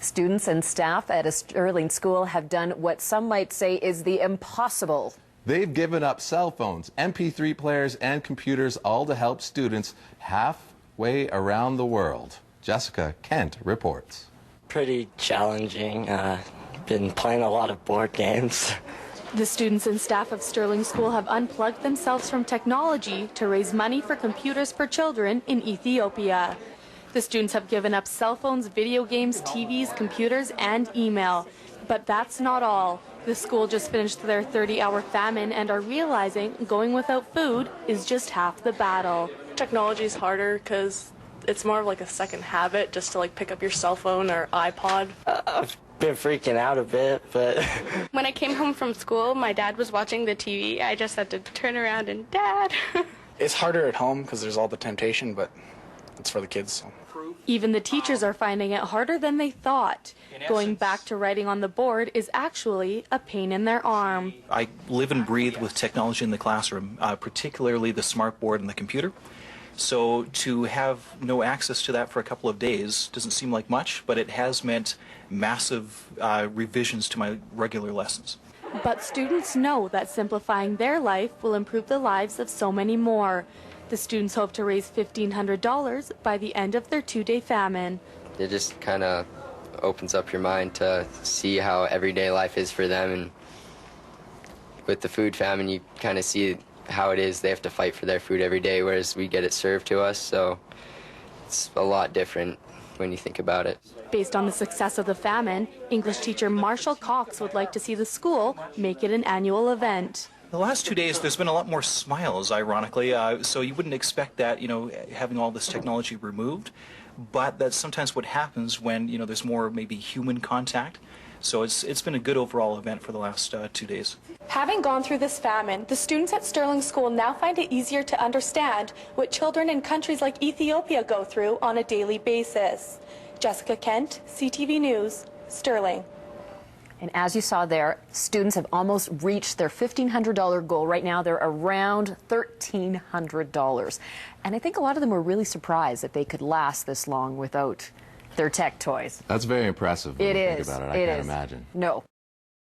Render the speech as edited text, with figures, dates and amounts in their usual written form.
Students and staff at a Stirling School have done what some might say is the impossible. They've given up cell phones, MP3 players, and computers, all to help students halfway around the world. Jessica Kent reports. Pretty challenging. Been playing a lot of board games. The students and staff of Stirling School have unplugged themselves from technology to raise money for computers for children in Ethiopia. The students have given up cell phones, video games, TVs, computers, and email. But that's not all. The school just finished their 30-hour famine and are realizing going without food is just half the battle. Technology is harder because it's more of like a second habit just to pick up your cell phone or iPod. I've been freaking out a bit, but... When I came home from school, my dad was watching the TV. I just had to turn around and, Dad! It's harder at home because there's all the temptation, but it's for the kids. So. Even the teachers are finding it harder than they thought. Going back to writing on the board is actually a pain in their arm. I live and breathe with technology in the classroom, particularly the smart board and the computer. So to have no access to that for a couple of days doesn't seem like much, but it has meant massive revisions to my regular lessons. But students know that simplifying their life will improve the lives of so many more. The students hope to raise $1,500 by the end of their two-day famine. It just kind of opens up your mind to see how everyday life is for them, and with the food famine you kind of see how it is. They have to fight for their food every day, whereas we get it served to us, so it's a lot different when you think about it. Based on the success of the famine, English teacher Marshall Cox would like to see the school make it an annual event. The last 2 days, there's been a lot more smiles, ironically, so you wouldn't expect that, having all this technology removed, but that's sometimes what happens when, there's more maybe human contact. So it's been a good overall event for the last 2 days. Having gone through this famine, the students at Stirling School now find it easier to understand what children in countries like Ethiopia go through on a daily basis. Jessica Kent, CTV News, Stirling. And as you saw there, students have almost reached their $1,500 goal. Right now, they're around $1,300. And I think a lot of them were really surprised that they could last this long without their tech toys. That's very impressive when you think about it. I can't imagine. No.